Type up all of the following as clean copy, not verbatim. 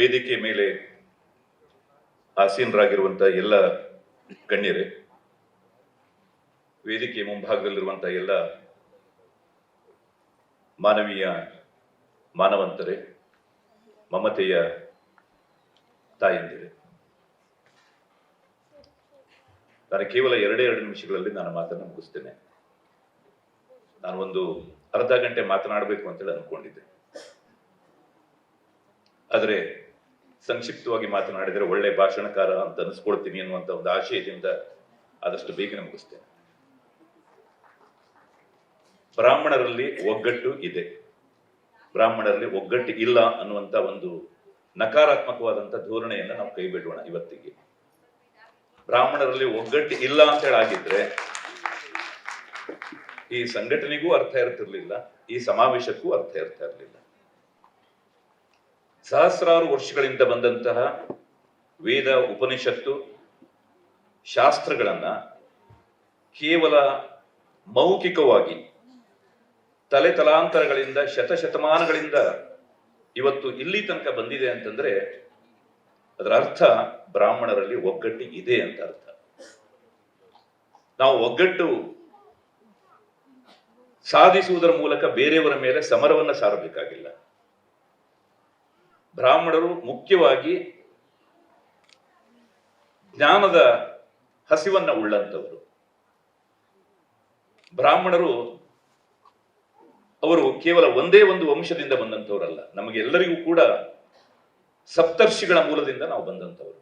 ವೇದಿಕೆ ಮೇಲೆ ಆಸೀನರಾಗಿರುವಂತಹ ಎಲ್ಲ ಗಣ್ಯರೇ, ವೇದಿಕೆ ಮುಂಭಾಗದಲ್ಲಿರುವಂತಹ ಎಲ್ಲ ಮಾನವೀಯ ಮಾನವಂತರೇ, ಮಮತೆಯ ತಾಯಂದಿರೇ, ನಾನು ಕೇವಲ 2 ನಿಮಿಷಗಳಲ್ಲಿ ನಾನು ಮಾತನ್ನು ಮುಗಿಸ್ತೇನೆ. ನಾನು ಒಂದು ಅರ್ಧ ಗಂಟೆ ಮಾತನಾಡಬೇಕು ಅಂತೇಳಿ ಅನ್ಕೊಂಡಿದ್ದೆ. ಆದರೆ ಸಂಕ್ಷಿಪ್ತವಾಗಿ ಮಾತನಾಡಿದರೆ ಒಳ್ಳೆ ಭಾಷಣಕಾರ ಅಂತ ಅನಿಸ್ಕೊಳ್ತೀನಿ ಅನ್ನುವಂಥ ಒಂದು ಆಶಯದಿಂದ ಆದಷ್ಟು ಬೇಗನೆ ಮುಗಿಸ್ತೇನೆ. ಬ್ರಾಹ್ಮಣರಲ್ಲಿ ಒಗ್ಗಟ್ಟು ಇದೆ, ಬ್ರಾಹ್ಮಣರಲ್ಲಿ ಒಗ್ಗಟ್ಟು ಇಲ್ಲ ಅನ್ನುವಂಥ ಒಂದು ನಕಾರಾತ್ಮಕವಾದಂಥ ಧೋರಣೆಯನ್ನು ನಾವು ಕೈ ಬಿಡೋಣ. ಇವತ್ತಿಗೆ ಬ್ರಾಹ್ಮಣರಲ್ಲಿ ಒಗ್ಗಟ್ಟು ಇಲ್ಲ ಅಂತ ಹೇಳಾಗಿದ್ರೆ ಈ ಸಂಘಟನೆಗೂ ಅರ್ಥ ಇರ್ತಿರ್ಲಿಲ್ಲ, ಈ ಸಮಾವೇಶಕ್ಕೂ ಅರ್ಥ ಇರ್ತಾ ಇರಲಿಲ್ಲ. ಸಹಸ್ರಾರು ವರ್ಷಗಳಿಂದ ಬಂದಂತಹ ವೇದ, ಉಪನಿಷತ್ತು, ಶಾಸ್ತ್ರಗಳನ್ನ ಕೇವಲ ಮೌಖಿಕವಾಗಿ ತಲೆ ತಲಾಂತರಗಳಿಂದ ಶತಶತಮಾನಗಳಿಂದ ಇವತ್ತು ಇಲ್ಲಿ ತನಕ ಬಂದಿದೆ ಅಂತಂದ್ರೆ ಅದರ ಅರ್ಥ ಬ್ರಾಹ್ಮಣರಲ್ಲಿ ಒಗ್ಗಟ್ಟು ಇದೆ ಅಂತ ಅರ್ಥ. ನಾವು ಒಗ್ಗಟ್ಟು ಸಾಧಿಸುವುದರ ಮೂಲಕ ಬೇರೆಯವರ ಮೇಲೆ ಸಮರವನ್ನ ಸಾರಬೇಕಾಗಿಲ್ಲ. ಬ್ರಾಹ್ಮಣರು ಮುಖ್ಯವಾಗಿ ಜ್ಞಾನದ ಹಸಿವನ್ನ ಉಳ್ಳಂತವರು. ಬ್ರಾಹ್ಮಣರು ಅವರು ಕೇವಲ ಒಂದೇ ಒಂದು ವಂಶದಿಂದ ಬಂದಂಥವರಲ್ಲ, ನಮಗೆಲ್ಲರಿಗೂ ಕೂಡ ಸಪ್ತರ್ಷಿಗಳ ಮೂಲದಿಂದ ನಾವು ಬಂದಂಥವರು.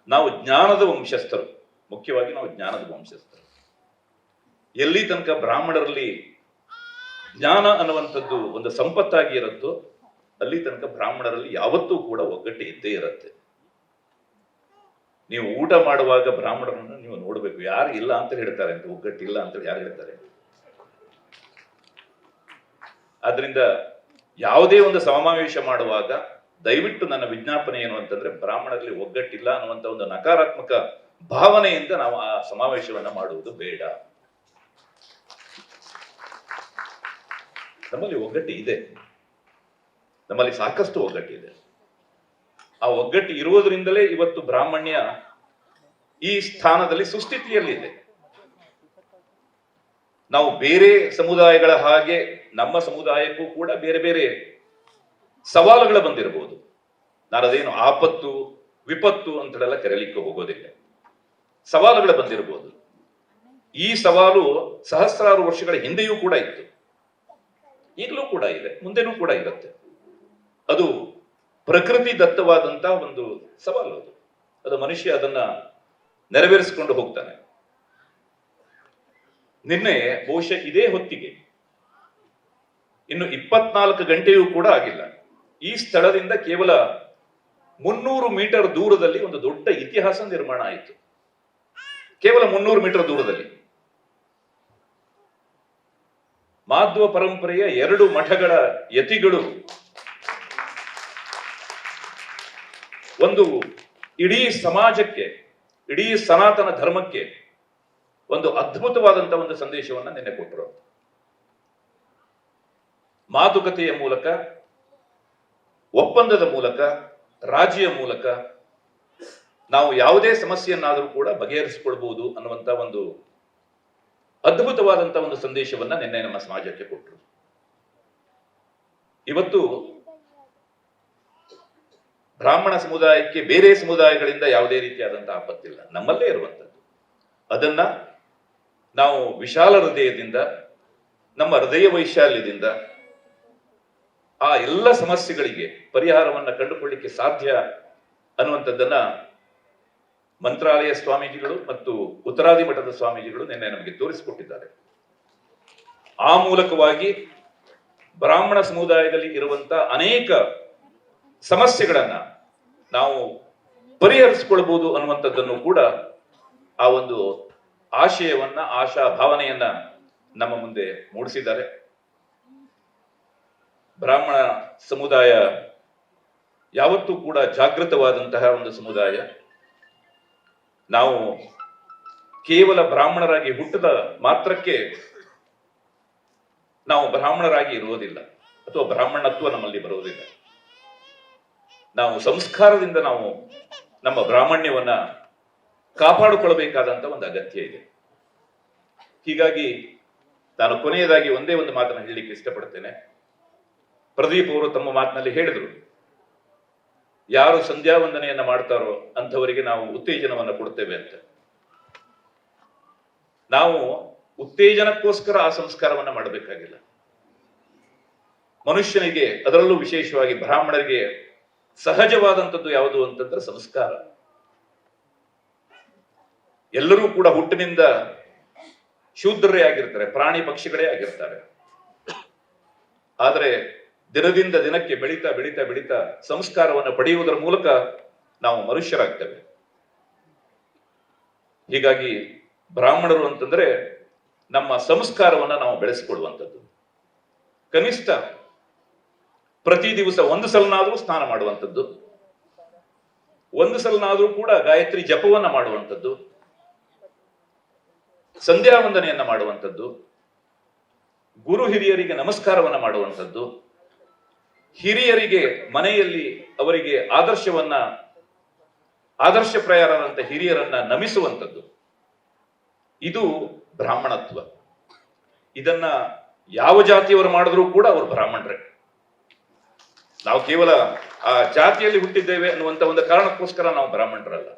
ನಾವು ಜ್ಞಾನದ ವಂಶಸ್ಥರು, ಮುಖ್ಯವಾಗಿ ನಾವು ಜ್ಞಾನದ ವಂಶಸ್ಥರು. ಎಲ್ಲಿ ತನಕ ಬ್ರಾಹ್ಮಣರಲ್ಲಿ ಜ್ಞಾನ ಅನ್ನುವಂಥದ್ದು ಒಂದು ಸಂಪತ್ತಾಗಿ ಇರುತ್ತೋ ಅಲ್ಲಿ ತನಕ ಬ್ರಾಹ್ಮಣರಲ್ಲಿ ಯಾವತ್ತೂ ಕೂಡ ಒಗ್ಗಟ್ಟು ಇದ್ದೇ ಇರುತ್ತೆ. ನೀವು ಊಟ ಮಾಡುವಾಗ ಬ್ರಾಹ್ಮಣರನ್ನು ನೀವು ನೋಡಬೇಕು, ಯಾರು ಇಲ್ಲ ಅಂತ ಹೇಳ್ತಾರೆ ಅಂತ, ಒಗ್ಗಟ್ಟಿಲ್ಲ ಅಂತ ಯಾರು ಹೇಳ್ತಾರೆ? ಆದ್ರಿಂದ ಯಾವುದೇ ಒಂದು ಸಮಾವೇಶ ಮಾಡುವಾಗ ದಯವಿಟ್ಟು ನನ್ನ ವಿಜ್ಞಾಪನೆ ಏನು ಅಂತಂದ್ರೆ, ಬ್ರಾಹ್ಮಣರಲ್ಲಿ ಒಗ್ಗಟ್ಟಿಲ್ಲ ಅನ್ನುವಂಥ ಒಂದು ನಕಾರಾತ್ಮಕ ಭಾವನೆಯಿಂದ ನಾವು ಆ ಸಮಾವೇಶವನ್ನ ಮಾಡುವುದು ಬೇಡ. ನಮ್ಮಲ್ಲಿ ಒಗ್ಗಟ್ಟು ಇದೆ, ನಮ್ಮಲ್ಲಿ ಸಾಕಷ್ಟು ಒಗ್ಗಟ್ಟಿದೆ. ಆ ಒಗ್ಗಟ್ಟು ಇರುವುದರಿಂದಲೇ ಇವತ್ತು ಬ್ರಾಹ್ಮಣ್ಯ ಈ ಸ್ಥಾನದಲ್ಲಿ ಸುಸ್ಥಿತಿಯಲ್ಲಿದೆ. ನಾವು ಬೇರೆ ಸಮುದಾಯಗಳ ಹಾಗೆ ನಮ್ಮ ಸಮುದಾಯಕ್ಕೂ ಕೂಡ ಬೇರೆ ಬೇರೆ ಸವಾಲುಗಳು ಬಂದಿರಬಹುದು. ನಾನು ಅದೇನು ಆಪತ್ತು ವಿಪತ್ತು ಅಂತೇಳೆಲ್ಲ ಕರೆಯಲಿಕ್ಕೆ ಹೋಗೋದಿಲ್ಲ. ಸವಾಲುಗಳು ಬಂದಿರಬಹುದು. ಈ ಸವಾಲು ಸಹಸ್ರಾರು ವರ್ಷಗಳ ಹಿಂದೆಯೂ ಕೂಡ ಇತ್ತು, ಈಗಲೂ ಕೂಡ ಇದೆ, ಮುಂದೆನೂ ಕೂಡ ಇರುತ್ತೆ. ಅದು ಪ್ರಕೃತಿ ದತ್ತವಾದಂತಹ ಒಂದು ಸವಾಲು. ಅದು ಮನುಷ್ಯ ಅದನ್ನ ನೆರವೇರಿಸಿಕೊಂಡು ಹೋಗ್ತಾನೆ. ನಿನ್ನೆ ಬಹುಶಃ ಇದೇ ಹೊತ್ತಿಗೆ ಇನ್ನು 24 ಗಂಟೆಯೂ ಕೂಡ ಆಗಿಲ್ಲ, ಈ ಸ್ಥಳದಿಂದ ಕೇವಲ 300 ಮೀಟರ್ ದೂರದಲ್ಲಿ ಒಂದು ದೊಡ್ಡ ಇತಿಹಾಸ ನಿರ್ಮಾಣ ಆಯಿತು. ಕೇವಲ 300 ಮೀಟರ್ ದೂರದಲ್ಲಿ ಮಾಧ್ವ ಪರಂಪರೆಯ 2 ಮಠಗಳ ಯತಿಗಳು ಒಂದು ಇಡೀ ಸಮಾಜಕ್ಕೆ, ಇಡೀ ಸನಾತನ ಧರ್ಮಕ್ಕೆ ಒಂದು ಅದ್ಭುತವಾದಂತಹ ಒಂದು ಸಂದೇಶವನ್ನ ನಿನ್ನೆ ಕೊಟ್ಟರು. ಮಾತುಕತೆಯ ಮೂಲಕ, ಒಪ್ಪಂದದ ಮೂಲಕ, ರಾಜಿಯ ಮೂಲಕ ನಾವು ಯಾವುದೇ ಸಮಸ್ಯೆಯನ್ನಾದರೂ ಕೂಡ ಬಗೆಹರಿಸಿಕೊಳ್ಬಹುದು ಅನ್ನುವಂತ ಒಂದು ಅದ್ಭುತವಾದಂತಹ ಒಂದು ಸಂದೇಶವನ್ನ ನಿನ್ನೆ ನಮ್ಮ ಸಮಾಜಕ್ಕೆ ಕೊಟ್ಟರು. ಇವತ್ತು ಬ್ರಾಹ್ಮಣ ಸಮುದಾಯಕ್ಕೆ ಬೇರೆ ಸಮುದಾಯಗಳಿಂದ ಯಾವುದೇ ರೀತಿಯಾದಂತಹ ಆಪತ್ತಿಲ್ಲ, ನಮ್ಮಲ್ಲೇ ಇರುವಂತದ್ದು. ಅದನ್ನ ನಾವು ವಿಶಾಲ ಹೃದಯದಿಂದ, ನಮ್ಮ ಹೃದಯ ವೈಶಾಲ್ಯದಿಂದ ಆ ಎಲ್ಲ ಸಮಸ್ಯೆಗಳಿಗೆ ಪರಿಹಾರವನ್ನ ಕಂಡುಕೊಳ್ಳಿಕ್ಕೆ ಸಾಧ್ಯ ಅನ್ನುವಂಥದ್ದನ್ನ ಮಂತ್ರಾಲಯ ಸ್ವಾಮೀಜಿಗಳು ಮತ್ತು ಉತ್ತರಾದಿ ಮಠದ ಸ್ವಾಮೀಜಿಗಳು ನಿನ್ನೆ ನಮಗೆ ತೋರಿಸಿಕೊಟ್ಟಿದ್ದಾರೆ. ಆ ಮೂಲಕವಾಗಿ ಬ್ರಾಹ್ಮಣ ಸಮುದಾಯದಲ್ಲಿ ಇರುವಂತ ಅನೇಕ ಸಮಸ್ಯೆಗಳನ್ನ ನಾವು ಪರಿಹರಿಸಿಕೊಳ್ಬಹುದು ಅನ್ನುವಂಥದ್ದನ್ನು ಕೂಡ ಆ ಒಂದು ಆಶಯವನ್ನ, ಆಶಾ ಭಾವನೆಯನ್ನ ನಮ್ಮ ಮುಂದೆ ಮೂಡಿಸಿದ್ದಾರೆ. ಬ್ರಾಹ್ಮಣ ಸಮುದಾಯ ಯಾವತ್ತೂ ಕೂಡ ಜಾಗೃತವಾದಂತಹ ಒಂದು ಸಮುದಾಯ. ನಾವು ಕೇವಲ ಬ್ರಾಹ್ಮಣರಾಗಿ ಹುಟ್ಟಿದ ಮಾತ್ರಕ್ಕೆ ನಾವು ಬ್ರಾಹ್ಮಣರಾಗಿ ಇರುವುದಿಲ್ಲ, ಅಥವಾ ಬ್ರಾಹ್ಮಣತ್ವ ನಮ್ಮಲ್ಲಿ ಬರುವುದಿಲ್ಲ. ನಾವು ಸಂಸ್ಕಾರದಿಂದ ನಾವು ನಮ್ಮ ಬ್ರಾಹ್ಮಣ್ಯವನ್ನ ಕಾಪಾಡಿಕೊಳ್ಳಬೇಕಾದಂತ ಒಂದು ಅಗತ್ಯ ಇದೆ. ಹೀಗಾಗಿ ನಾನು ಕೊನೆಯದಾಗಿ ಒಂದೇ ಒಂದು ಮಾತನ್ನು ಹೇಳಲಿಕ್ಕೆ ಇಷ್ಟಪಡ್ತೇನೆ. ಪ್ರದೀಪ್ ಅವರು ತಮ್ಮ ಮಾತಿನಲ್ಲಿ ಹೇಳಿದರು, ಯಾರು ಸಂಧ್ಯಾ ವಂದನೆಯನ್ನ ಮಾಡ್ತಾರೋ ಅಂಥವರಿಗೆ ನಾವು ಉತ್ತೇಜನವನ್ನ ಕೊಡ್ತೇವೆ ಅಂತ. ನಾವು ಉತ್ತೇಜನಕ್ಕೋಸ್ಕರ ಆ ಸಂಸ್ಕಾರವನ್ನ ಮಾಡಬೇಕಾಗಿಲ್ಲ. ಮನುಷ್ಯನಿಗೆ, ಅದರಲ್ಲೂ ವಿಶೇಷವಾಗಿ ಬ್ರಾಹ್ಮಣರಿಗೆ ಸಹಜವಾದಂಥದ್ದು ಯಾವುದು ಅಂತಂದ್ರೆ ಸಂಸ್ಕಾರ. ಎಲ್ಲರೂ ಕೂಡ ಹುಟ್ಟಿನಿಂದ ಶೂದ್ರರೇ ಆಗಿರ್ತಾರೆ, ಪ್ರಾಣಿ ಪಕ್ಷಿಗಳೇ ಆಗಿರ್ತಾರೆ. ಆದರೆ ದಿನದಿಂದ ದಿನಕ್ಕೆ ಬೆಳೀತಾ ಬೆಳೀತಾ ಬೆಳೀತಾ ಸಂಸ್ಕಾರವನ್ನು ಪಡೆಯುವುದರ ಮೂಲಕ ನಾವು ಮನುಷ್ಯರಾಗ್ತೇವೆ. ಹೀಗಾಗಿ ಬ್ರಾಹ್ಮಣರು ಅಂತಂದ್ರೆ ನಮ್ಮ ಸಂಸ್ಕಾರವನ್ನ ನಾವು ಬೆಳೆಸಿಕೊಳ್ಳುವಂಥದ್ದು. ಕನಿಷ್ಠ ಪ್ರತಿ ದಿವಸ ಒಂದು ಸಲನಾದ್ರೂ ಸ್ನಾನ ಮಾಡುವಂಥದ್ದು, ಒಂದು ಸಲನಾದ್ರೂ ಕೂಡ ಗಾಯತ್ರಿ ಜಪವನ್ನ ಮಾಡುವಂಥದ್ದು, ಸಂಧ್ಯಾ ವಂದನೆಯನ್ನ ಮಾಡುವಂಥದ್ದು, ಗುರು ಹಿರಿಯರಿಗೆ ನಮಸ್ಕಾರವನ್ನ ಮಾಡುವಂಥದ್ದು, ಹಿರಿಯರಿಗೆ ಮನೆಯಲ್ಲಿ ಅವರಿಗೆ ಆದರ್ಶಪ್ರಾಯರಾದಂಥ ಹಿರಿಯರನ್ನ ನಮಿಸುವಂಥದ್ದು. ಇದು ಬ್ರಾಹ್ಮಣತ್ವ. ಇದನ್ನ ಯಾವ ಜಾತಿಯವರು ಮಾಡಿದ್ರೂ ಕೂಡ ಅವರು ಬ್ರಾಹ್ಮಣರೇ. ನಾವು ಕೇವಲ ಆ ಜಾತಿಯಲ್ಲಿ ಹುಟ್ಟಿದ್ದೇವೆ ಅನ್ನುವಂಥ ಒಂದು ಕಾರಣಕ್ಕೋಸ್ಕರ ನಾವು ಬ್ರಾಹ್ಮಣರಲ್ಲ.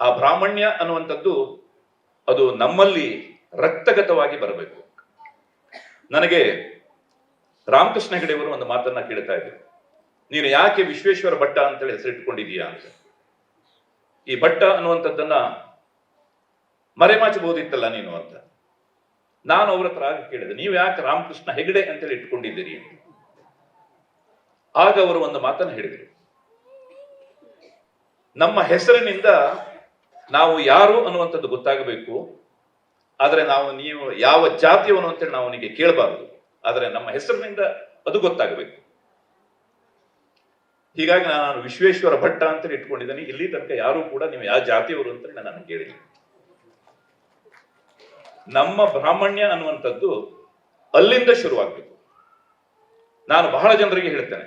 ಆ ಬ್ರಾಹ್ಮಣ್ಯ ಅನ್ನುವಂಥದ್ದು ಅದು ನಮ್ಮಲ್ಲಿ ರಕ್ತಗತವಾಗಿ ಬರಬೇಕು. ನನಗೆ ರಾಮಕೃಷ್ಣ ಹೆಗಡೆಯವರು ಒಂದು ಮಾತನ್ನ ಕೇಳ್ತಾ ಇದ್ರು, ನೀನು ಯಾಕೆ ವಿಶ್ವೇಶ್ವರ ಭಟ್ಟ ಅಂತೇಳಿ ಹೆಸರಿಟ್ಕೊಂಡಿದೀಯಾ ಅಂತ. ಈ ಭಟ್ಟ ಅನ್ನುವಂಥದ್ದನ್ನ ಮರೆಮಾಚಬಹುದಿತ್ತಲ್ಲ ನೀನು ಅಂತ. ನಾನು ಅವ್ರ ಹತ್ರ ಆಗ ಕೇಳಿದೆ, ನೀವು ಯಾಕೆ ರಾಮಕೃಷ್ಣ ಹೆಗಡೆ ಅಂತೇಳಿ ಇಟ್ಕೊಂಡಿದ್ದೀರಿ ಅಂತ. ಆಗ ಅವರು ಒಂದು ಮಾತನ್ನು ಹೇಳಿದರು, ನಮ್ಮ ಹೆಸರಿನಿಂದ ನಾವು ಯಾರು ಅನ್ನುವಂಥದ್ದು ಗೊತ್ತಾಗಬೇಕು, ಆದ್ರೆ ನೀವು ಯಾವ ಜಾತಿಯವನು ಅಂತೇಳಿ ನಾವು ಅವನಿಗೆ ಕೇಳಬಾರದು, ಆದರೆ ನಮ್ಮ ಹೆಸರಿನಿಂದ ಅದು ಗೊತ್ತಾಗಬೇಕು. ಹೀಗಾಗಿ ನಾನು ವಿಶ್ವೇಶ್ವರ ಭಟ್ಟ ಅಂತೇಳಿ ಇಟ್ಕೊಂಡಿದ್ದೇನೆ. ಇಲ್ಲಿ ತನಕ ಯಾರು ಕೂಡ ನೀವು ಯಾವ ಜಾತಿಯವರು ಅಂತೇಳಿ ನಾನು ಕೇಳಿಲ್ಲ. ನಮ್ಮ ಬ್ರಾಹ್ಮಣ್ಯ ಅನ್ನುವಂಥದ್ದು ಅಲ್ಲಿಂದ ಶುರುವಾಗಬೇಕು. ನಾನು ಬಹಳ ಜನರಿಗೆ ಹೇಳ್ತೇನೆ,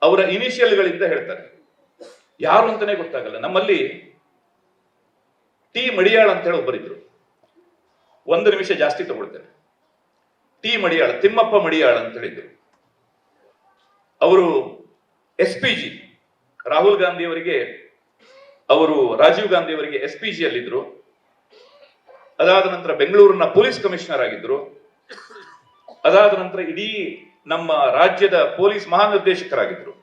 ಅವರ ಇನಿಷಿಯಲ್ಗಳಿಂದ ಹೇಳ್ತಾರೆ, ಯಾರು ಅಂತಾನೆ ಗೊತ್ತಾಗಲ್ಲ. ನಮ್ಮಲ್ಲಿ ಟಿ ಮಡಿಯಾಳ ಅಂತ ಹೇಳಿ ಒಬ್ಬರಿದ್ರು, 1 ನಿಮಿಷ ಜಾಸ್ತಿ ತಗೊಳ್ತೇನೆ. ಟಿ ಮಡಿಯಾಳ, ತಿಮ್ಮಪ್ಪ ಮಡಿಯಾಳ ಅಂತ ಹೇಳಿದ್ರು. ಅವರು SPG, ರಾಹುಲ್ ಗಾಂಧಿ ಅವರಿಗೆ, ಅವರು ರಾಜೀವ್ ಗಾಂಧಿ ಅವರಿಗೆ SPG ಅಲ್ಲಿದ್ರು. ಅದಾದ ನಂತರ ಬೆಂಗಳೂರಿನ ಪೊಲೀಸ್ ಕಮಿಷನರ್ ಆಗಿದ್ರು. ಅದಾದ ನಂತರ ಇಡೀ ನಮ್ಮ ರಾಜ್ಯದ ಪೊಲೀಸ್ ಮಹಾನಿರ್ದೇಶಕರಾಗಿದ್ರು.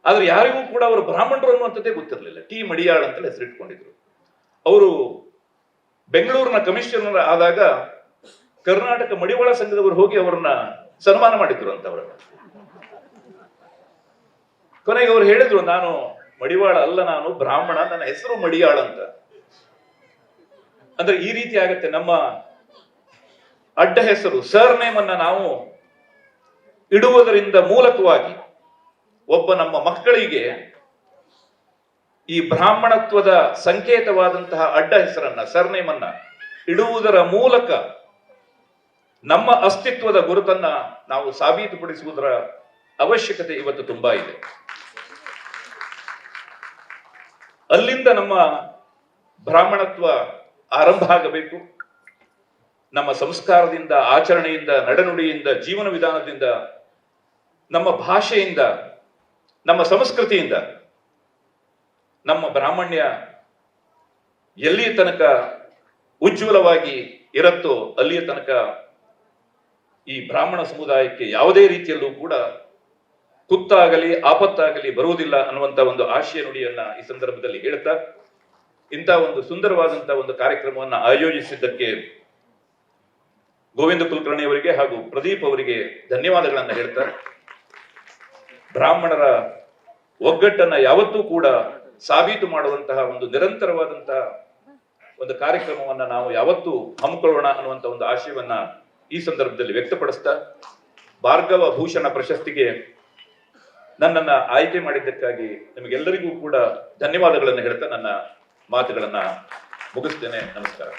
ಆದ್ರೆ ಯಾರಿಗೂ ಕೂಡ ಅವರು ಬ್ರಾಹ್ಮಣರು ಅನ್ನುವಂಥದ್ದೇ ಗೊತ್ತಿರಲಿಲ್ಲ. ಟಿ ಮಡಿಯಾಳ್ ಅಂತೇಳಿ ಹೆಸರಿಟ್ಕೊಂಡಿದ್ರು. ಅವರು ಬೆಂಗಳೂರಿನ ಕಮಿಷನರ್ ಆದಾಗ ಕರ್ನಾಟಕ ಮಡಿವಾಳ ಸಂಘದವರು ಹೋಗಿ ಅವರನ್ನ ಸನ್ಮಾನ ಮಾಡಿದ್ರು ಅಂತ. ಅವರನ್ನ ಕೊನೆಗೆ ಅವರು ಹೇಳಿದ್ರು, ನಾನು ಮಡಿವಾಳ ಅಲ್ಲ, ನಾನು ಬ್ರಾಹ್ಮಣ, ನನ್ನ ಹೆಸರು ಮಡಿಯಾಳ ಅಂತ. ಅಂದ್ರೆ ಈ ರೀತಿ ಆಗತ್ತೆ. ನಮ್ಮ ಅಡ್ಡ ಹೆಸರು, ಸರ್ ನೇಮ್ ಅನ್ನ ನಾವು ಇಡುವುದರಿಂದ ಮೂಲಕವಾಗಿ ಒಬ್ಬ ನಮ್ಮ ಮಕ್ಕಳಿಗೆ ಈ ಬ್ರಾಹ್ಮಣತ್ವದ ಸಂಕೇತವಾದಂತಹ ಅಡ್ಡ ಹೆಸರನ್ನ, ಸರ್ನೇಮ್ ಅನ್ನ ಇಡುವುದರ ಮೂಲಕ ನಮ್ಮ ಅಸ್ತಿತ್ವದ ಗುರುತನ್ನ ನಾವು ಸಾಬೀತುಪಡಿಸುವುದರ ಅವಶ್ಯಕತೆ ಇವತ್ತು ತುಂಬಾ ಇದೆ. ಅಲ್ಲಿಂದ ನಮ್ಮ ಬ್ರಾಹ್ಮಣತ್ವ ಆರಂಭ ಆಗಬೇಕು. ನಮ್ಮ ಸಂಸ್ಕಾರದಿಂದ, ಆಚರಣೆಯಿಂದ, ನಡೆನುಡಿಯಿಂದ, ಜೀವನ ವಿಧಾನದಿಂದ, ನಮ್ಮ ಭಾಷೆಯಿಂದ, ನಮ್ಮ ಸಂಸ್ಕೃತಿಯಿಂದ ನಮ್ಮ ಬ್ರಾಹ್ಮಣ್ಯ ಎಲ್ಲಿಯ ತನಕ ಉಜ್ವಲವಾಗಿ ಇರುತ್ತೋ ಅಲ್ಲಿಯ ತನಕ ಈ ಬ್ರಾಹ್ಮಣ ಸಮುದಾಯಕ್ಕೆ ಯಾವುದೇ ರೀತಿಯಲ್ಲೂ ಕೂಡ ಕುತ್ತಾಗಲಿ ಆಪತ್ತಾಗಲಿ ಬರುವುದಿಲ್ಲ ಅನ್ನುವಂತ ಒಂದು ಆಶಯ ನುಡಿಯನ್ನ ಈ ಸಂದರ್ಭದಲ್ಲಿ ಹೇಳ್ತಾ, ಇಂಥ ಒಂದು ಸುಂದರವಾದಂತಹ ಒಂದು ಕಾರ್ಯಕ್ರಮವನ್ನು ಆಯೋಜಿಸಿದ್ದಕ್ಕೆ ಗೋವಿಂದ ಕುಲಕರ್ಣಿ ಅವರಿಗೆ ಹಾಗೂ ಪ್ರದೀಪ್ ಅವರಿಗೆ ಧನ್ಯವಾದಗಳನ್ನ ಹೇಳ್ತಾ, ಬ್ರಾಹ್ಮಣರ ಒಗ್ಗಟ್ಟನ್ನ ಯಾವತ್ತೂ ಕೂಡ ಸಾಬೀತು ಮಾಡುವಂತಹ ಒಂದು ನಿರಂತರವಾದಂತಹ ಒಂದು ಕಾರ್ಯಕ್ರಮವನ್ನ ನಾವು ಯಾವತ್ತೂ ಹಮ್ಮಿಕೊಳ್ಳೋಣ ಅನ್ನುವಂತ ಒಂದು ಆಶಯವನ್ನ ಈ ಸಂದರ್ಭದಲ್ಲಿ ವ್ಯಕ್ತಪಡಿಸ್ತಾ, ಭಾರ್ಗವ ಭೂಷಣ ಪ್ರಶಸ್ತಿಗೆ ನನ್ನನ್ನ ಆಯ್ಕೆ ಮಾಡಿದ್ದಕ್ಕಾಗಿ ನಿಮಗೆಲ್ಲರಿಗೂ ಕೂಡ ಧನ್ಯವಾದಗಳನ್ನು ಹೇಳ್ತಾ ನನ್ನ ಮಾತುಗಳನ್ನ ಮುಗಿಸ್ತೇನೆ. ನಮಸ್ಕಾರ.